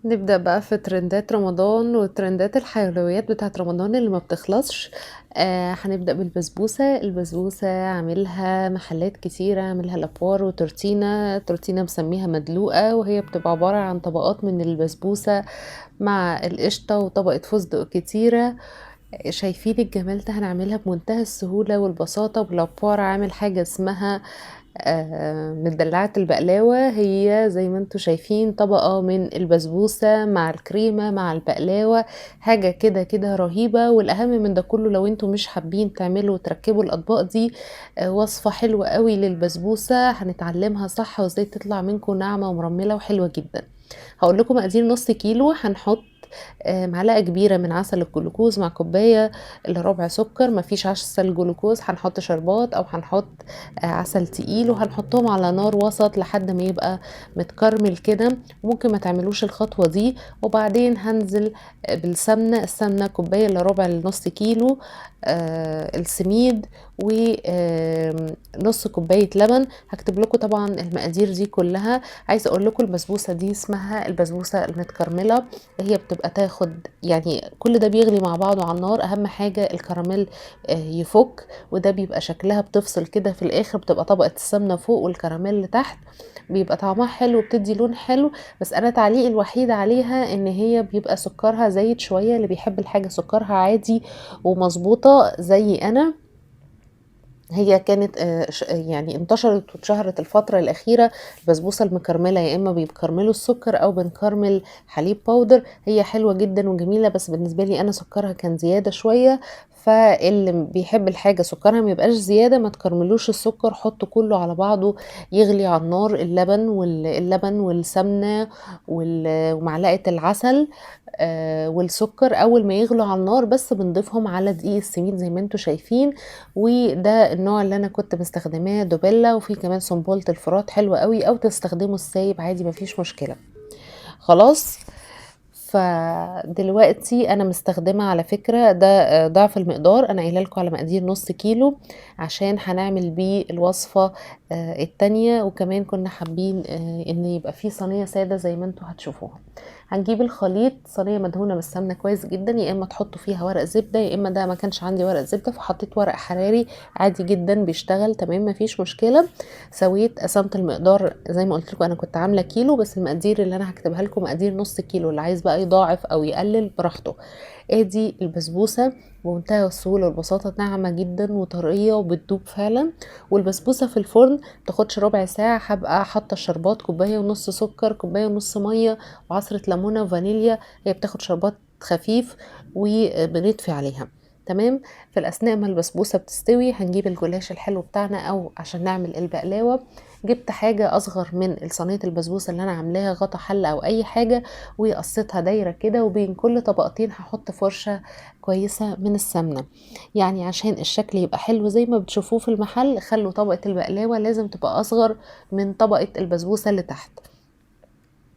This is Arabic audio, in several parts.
نبدأ بقى في ترندات رمضان وترندات الحلويات بتاعة رمضان اللي ما بتخلصش. هنبدأ بالبسبوسة. البسبوسة عاملها محلات كتيرة، عاملها لابوار وتورتينا. تورتينا مسميها مدلوقة، وهي بتبقى عبارة عن طبقات من البسبوسة مع القشطة وطبقة فستق كتيرة. شايفين الجمال ده؟ هنعملها بمنتهى السهولة والبساطة. ولابوار عامل حاجة اسمها مدلعة البقلاوة. هي زي ما انتوا شايفين طبقة من البسبوسة مع الكريمة مع البقلاوة، حاجة كده كده رهيبة. والأهم من ده كله، لو انتوا مش حابين تعملوا وتركبوا الأطباق دي، وصفة حلوة قوي للبسبوسة هنتعلمها صح، وازاي تطلع منكم ناعمة ومرملة وحلوة جدا. هقول لكم مقادير نص كيلو. هنحط معلقة كبيرة من عسل الجلوكوز مع كوباية الا ربع سكر. مفيش عسل جلوكوز هنحط شربات او هنحط عسل تقيل، وهنحطهم على نار وسط لحد ما يبقى متكرمل كده. ممكن ما تعملوش الخطوة دي. وبعدين هنزل بالسمنة. السمنة كوباية الا ربع لنص كيلو. السميد ونص كوباية لبن. هكتب لكم طبعا المقادير دي كلها. عايزه اقول لكم البسبوسه دي اسمها البسبوسه المتكرمله. هي بتبقى تاخد يعني كل ده بيغلي مع بعضه على النار. اهم حاجه الكراميل يفك، وده بيبقى شكلها بتفصل كده في الاخر، بتبقى طبقه السمنه فوق والكراميل تحت. بيبقى طعمها حلو وبتدي لون حلو. بس انا تعليقي الوحيد عليها ان هي بيبقى سكرها زايد شويه. اللي بيحب الحاجه سكرها عادي ومظبوطه زي انا. هي كانت يعني انتشرت واتشهرت الفترة الأخيرة البسبوسة المكرملة. يا إما بيكرملوا السكر أو بنكرمل حليب باودر. هي حلوة جدا وجميلة، بس بالنسبة لي أنا سكرها كان زيادة شوية. فاللي بيحب الحاجة سكرها ما يبقاش زيادة، ما تكرملوش السكر، حطوا كله على بعضه يغلي على النار. اللبن والسمنة ومعلقة العسل والسكر. أول ما يغلوا على النار بس بنضيفهم على دقيق السميد زي ما انتوا شايفين. وده النوع اللي انا كنت مستخدماه دوبيلا. وفي كمان سنبولة الفرات حلوة قوي، او تستخدموا السايب عادي مفيش مشكلة. خلاص. فدلوقتي انا مستخدمه على فكره ده ضعف المقدار. انا قايله لكم على مقادير نص كيلو عشان هنعمل بيه الوصفه التانية. وكمان كنا حابين ان يبقى فيه صينيه ساده زي ما انتوا هتشوفوها. هنجيب الخليط، صينيه مدهونه بالسمنه كويس جدا. يا اما تحطوا فيها ورق زبده، يا اما ده ما كانش عندي ورق زبده فحطيت ورق حراري عادي جدا بيشتغل تمام مفيش مشكله. سويت قسمت المقدار زي ما قلت لكم. انا كنت عامله كيلو، بس المقادير اللي انا هكتبها لكم مقادير نص كيلو. اللي عايز بقى يضاعف او يقلل براحته. ادي البسبوسه بمنتهى السهوله والبساطه، ناعمه جدا وطريه وبتدوب فعلا. والبسبوسه في الفرن متاخدش ربع ساعه. هبقى حاطه الشربات كوبايه ونص سكر، كوبايه ونص ميه، وعصره ليمونه وفانيليا. هي بتاخد شربات خفيف وبنطفي عليها. تمام. في الاثناء ما البسبوسه بتستوي هنجيب الجلاش الحلو بتاعنا، او عشان نعمل البقلاوه جبت حاجه اصغر من صينيه البسبوسه اللي انا عاملاها، غطا حله او اي حاجه، وقصيتها دايره كده. وبين كل طبقتين هحط فرشه كويسه من السمنه. يعني عشان الشكل يبقى حلو زي ما بتشوفوه في المحل، خلوا طبقه البقلاوه لازم تبقى اصغر من طبقه البسبوسه اللي تحت.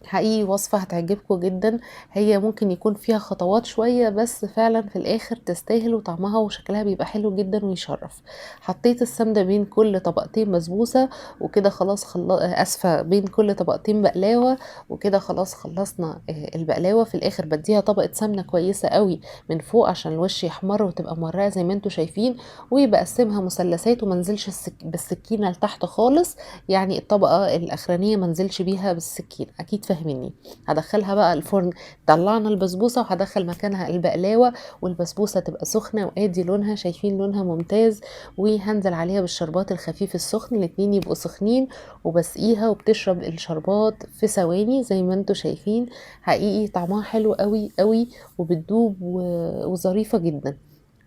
حقيقي وصفة هتعجبكم جدا. هي ممكن يكون فيها خطوات شوية، بس فعلا في الاخر تستاهل، وطعمها وشكلها بيبقى حلو جدا ويشرف. حطيت السمنة بين كل طبقتين بسبوسة وكده خلاص. اسفة، بين كل طبقتين بقلاوة. وكده خلاص خلصنا البقلاوة. في الاخر بديها طبقة سمنة كويسة قوي من فوق عشان الوش يحمر وتبقى مرقة زي ما انتوا شايفين. وبقسمها مثلثات ومنزلش بالسكينة لتحت خالص. يعني الطبقة الاخرانية منزلش بيها بالسكين، اكيد فاهميني. هدخلها بقى الفرن. طلعنا البسبوسة وهدخل مكانها البقلاوة، والبسبوسة تبقى سخنة. وادي لونها، شايفين لونها ممتاز. وهنزل عليها بالشربات الخفيف السخن، الاتنين يبقوا سخنين. وبسقيها وبتشرب الشربات في ثواني زي ما انتوا شايفين. حقيقي طعمها حلو قوي قوي وبتدوب وظريفة جدا.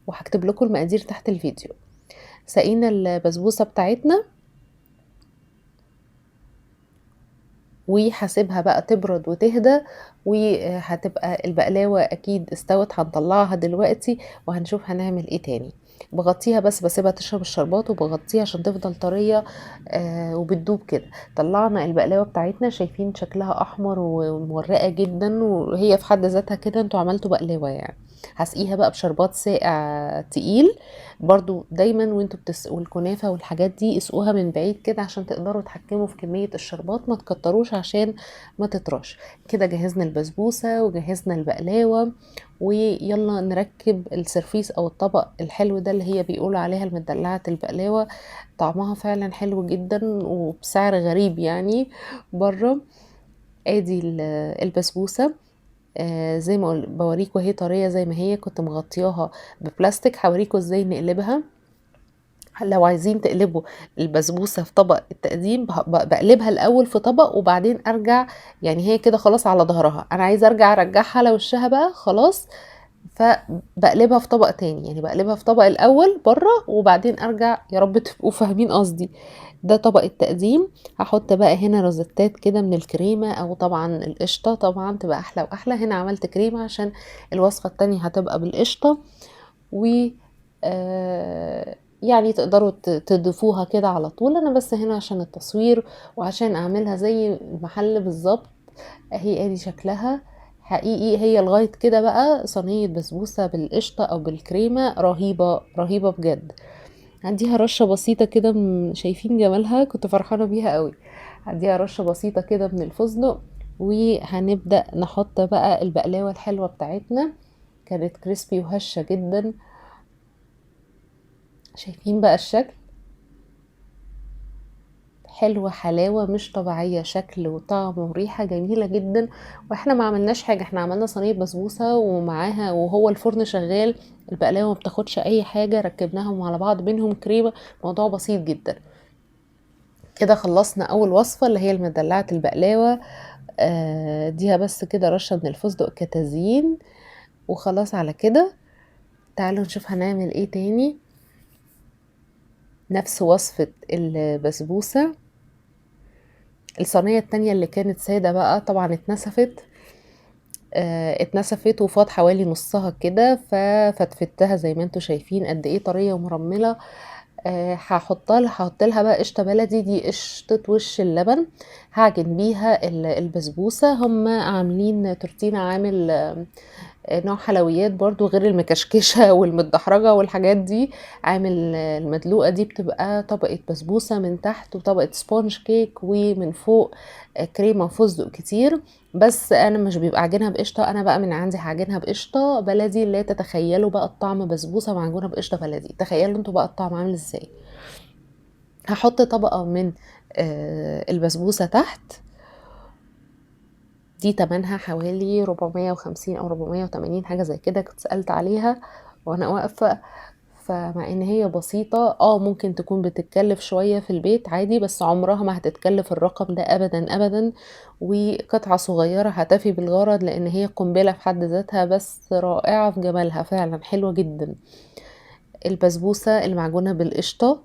وهكتب لكم المقادير تحت الفيديو. سقينا البسبوسة بتاعتنا وهسيبها بقى تبرد وتهدى. وهتبقى البقلاوة اكيد استوت. هنطلعها دلوقتي وهنشوف هنعمل ايه تاني. بغطيها بس بسيبها تشرب الشربات، وبغطيها عشان تفضل طرية وبتدوب كده. طلعنا البقلاوة بتاعتنا، شايفين شكلها احمر ومورقة جدا، وهي في حد ذاتها كده انتوا عملتوا بقلاوة يعني. هاسقيها بقى بشربات ساقع تقيل. برضو دايما وانتوا بتسقوا الكنافة والحاجات دي اسقوها من بعيد كده عشان تقدروا تحكموا في كمية الشربات، ما تكتروش عشان ما تطرش. كده جهزنا البسبوسة وجهزنا البقلاوة، ويلا نركب السرفيس او الطبق الحلو ده اللي هي بيقولوا عليها المدلعة البقلاوة. طعمها فعلا حلو جدا وبسعر غريب يعني بره. ادي البسبوسة. زي ما بوريكم اهي طرية زي ما هي، كنت مغطياها ببلاستيك. هوريكم ازاي نقلبها. لو عايزين تقلبوا البسبوسة في طبق التقديم بقلبها الاول في طبق وبعدين ارجع، يعني هي كده خلاص على ظهرها، انا عايزه ارجعها على وشها بقى خلاص، فبقلبها في طبق تاني. يعني بقلبها في طبق الاول بره وبعدين ارجع. يا رب تبقوا فاهمين قصدي. ده طبق التقديم. هحط بقى هنا روزتات كده من الكريمة او طبعا القشطة، طبعا تبقى احلى واحلى. هنا عملت كريمة عشان الوصفة التانية هتبقى بالقشطة. و يعني تقدروا تضيفوها كده على طول. انا بس هنا عشان التصوير وعشان اعملها زي المحل بالظبط. اهي ادي شكلها حقيقي. هي لغاية كده بقى صينية بسبوسة بالقشطة او بالكريمة رهيبة رهيبة بجد. هديها رشة بسيطة كده شايفين جمالها؟ كنت فرحانة بيها قوي. هديها رشة بسيطة كده من الفستق. وهنبدأ نحط بقى البقلاوة الحلوة بتاعتنا، كانت كريسبي وهشة جدا. شايفين بقى الشكل؟ حلوة حلاوة مش طبيعية، شكل وطعم وريحة جميلة جدا. واحنا ما عملناش حاجة، احنا عملنا صينية بسبوسة ومعاها وهو الفرن شغال، البقلاوة ما بتاخدش اي حاجة، ركبناهم على بعض بينهم كريمة، موضوع بسيط جدا. كده خلصنا اول وصفة اللي هي المدلعة البقلاوة. اديها بس كده رشة من الفستق كتزيين وخلاص على كده. تعالوا نشوف هنعمل ايه تاني. نفس وصفة البسبوسة. الصينية التانية اللي كانت سادة بقى طبعا اتنسفت وفاض حوالي نصها كده، ففتفتها زي ما انتوا شايفين قد ايه طرية ومرملة. هحط لها بقى قشطة بلدي، دي قشطة وش اللبن. هعجن بيها البسبوسة. هم عاملين تورتينا، عامل نوع حلويات برضو غير المكشكشة والمدحرجة والحاجات دي. عامل المدلوقة دي بتبقى طبقة بسبوسة من تحت وطبقة سبونج كيك ومن فوق كريمة فستق كتير. بس انا مش بيبقى عجينها بقشطة، انا بقى من عندي هعجنها بقشطة بلدي. لا تتخيلوا بقى الطعم بسبوسة معجونة بقشطة بلدي، تخيلوا انتوا بقى الطعم عامل ازاي. هحط طبقة من البسبوسة تحت. دي تمنها حوالي 450 او 480 حاجة زي كده، كنت سألت عليها وانا واقفة. فمع ان هي بسيطة ممكن تكون بتتكلف شوية في البيت عادي، بس عمرها ما هتتكلف الرقم ده ابدا ابدا. وقطعة صغيرة هتفي بالغرض، لان هي قنبلة في حد ذاتها، بس رائعة في جمالها، فعلا حلوة جدا. البسبوسة المعجونة بالقشطة.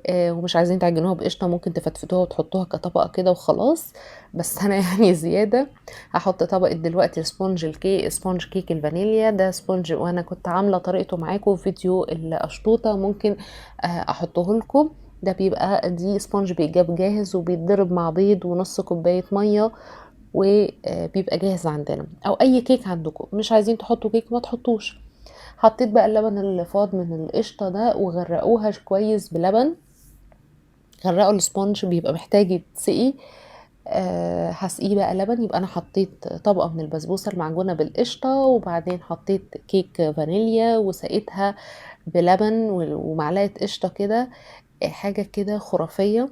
ومش عايزين تعجنوها بقشطة ممكن تفتفتوها وتحطوها كطبقة كده وخلاص، بس انا يعني زيادة. هحط طبقة دلوقتي سبونج كيك الفانيليا. ده سبونج وانا كنت عاملة طريقته معاكم في فيديو القشطوطة، ممكن احطه لكم. ده بيبقى دي سبونج بيجاب جاهز وبيتضرب مع بيض ونص كوباية مية، وبيبقى جاهز عندنا. او اي كيك عندكم، مش عايزين تحطوا كيك ما تحطوش. حطيت بقى اللبن اللي فاض من القشطة ده وغرقوها كويس بلبن. غرقوا السبونج، بيبقى محتاج يتسقي. هسقيه بقى لبن. يبقى انا حطيت طبقة من البسبوسة المعجونة بالقشطة، وبعدين حطيت كيك فانيليا وسقيتها بلبن ومعلقة قشطة كده. حاجة كده خرافية.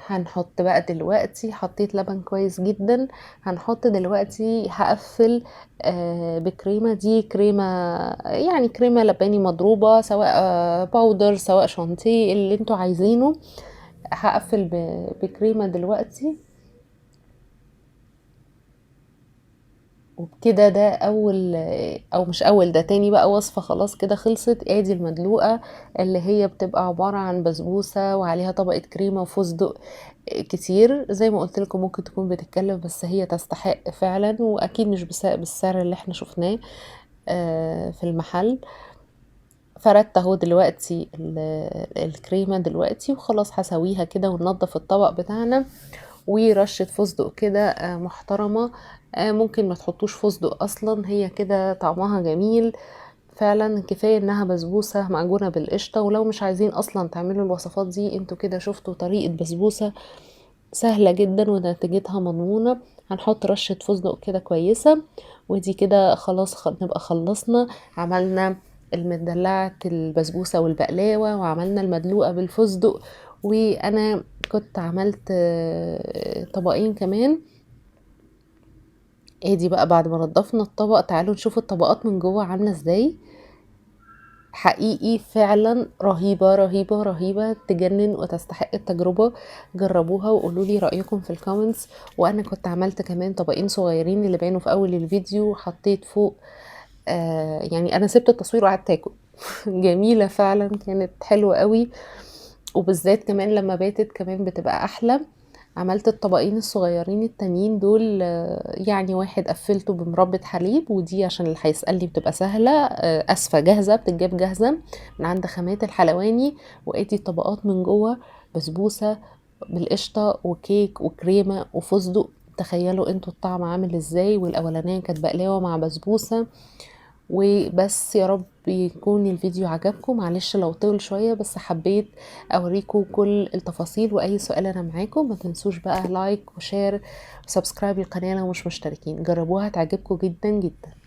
هنحط بقى دلوقتي، حطيت لبن كويس جدا. هنحط دلوقتي هقفل بكريمة. دي كريمة يعني كريمة لباني مضروبة، سواء باودر سواء شانتيه اللي انتوا عايزينه. هقفل بكريمة دلوقتي. وبكده ده اول او مش اول، ده تاني بقى وصفة خلاص كده خلصت. ادي المدلوقة اللي هي بتبقى عبارة عن بسبوسة وعليها طبقة كريمة وفستق كتير. زي ما قلت لكم ممكن تكون بتتكلف، بس هي تستحق فعلا، واكيد مش بالسعر اللي احنا شفناه في المحل. فردت اهو دلوقتي الكريمة دلوقتي، وخلاص هسويها كده وننضف الطبق بتاعنا. ورشة فستق كده محترمة. ممكن ما تحطوش فستق اصلا، هي كده طعمها جميل فعلا. كفاية انها بسبوسة معجونة بالقشطة. ولو مش عايزين اصلا تعملوا الوصفات دي، انتوا كده شفتوا طريقة بسبوسة سهلة جدا ونتيجتها مضمونة. هنحط رشة فستق كده كويسة، ودي كده خلاص نبقى خلصنا. عملنا المدلعة البسبوسة والبقلاوة، وعملنا المدلوقة بالفستق، وانا كنت عملت طبقين كمان. ادي بقى بعد ما نضفنا الطبق، تعالوا نشوف الطبقات من جوه عاملة ازاي. حقيقي فعلا رهيبة رهيبة رهيبة، تجنن وتستحق التجربة. جربوها وقولوا لي رأيكم في الكومنتس. وانا كنت عملت كمان طبقين صغيرين اللي بانوا في اول الفيديو، وحطيت فوق يعني انا سبت التصوير وقعدت اكل. جميلة فعلا، كانت حلوة قوي، وبالذات كمان لما باتت كمان بتبقى احلى. عملت الطبقين الصغيرين التانيين دول، يعني واحد قفلته بمربة حليب، ودي عشان اللي هيسألني بتبقى سهلة، اسفة جاهزة، بتتجاب جاهزة من عند خامات الحلواني. وادي الطبقات من جوه بسبوسة بالقشطة وكيك وكريمة وفستق. تخيلوا انتوا الطعم عامل ازاي. والاولانية كانت بقلاوة مع بسبوسة وبس. يا رب يكون الفيديو عجبكم. معلش لو طول شوية، بس حبيت اوريكم كل التفاصيل. واي سؤال انا معاكم. ما تنسوش بقى لايك وشير وسبسكرايب للقناة لو مش مشتركين. جربوها تعجبكم جدا جدا.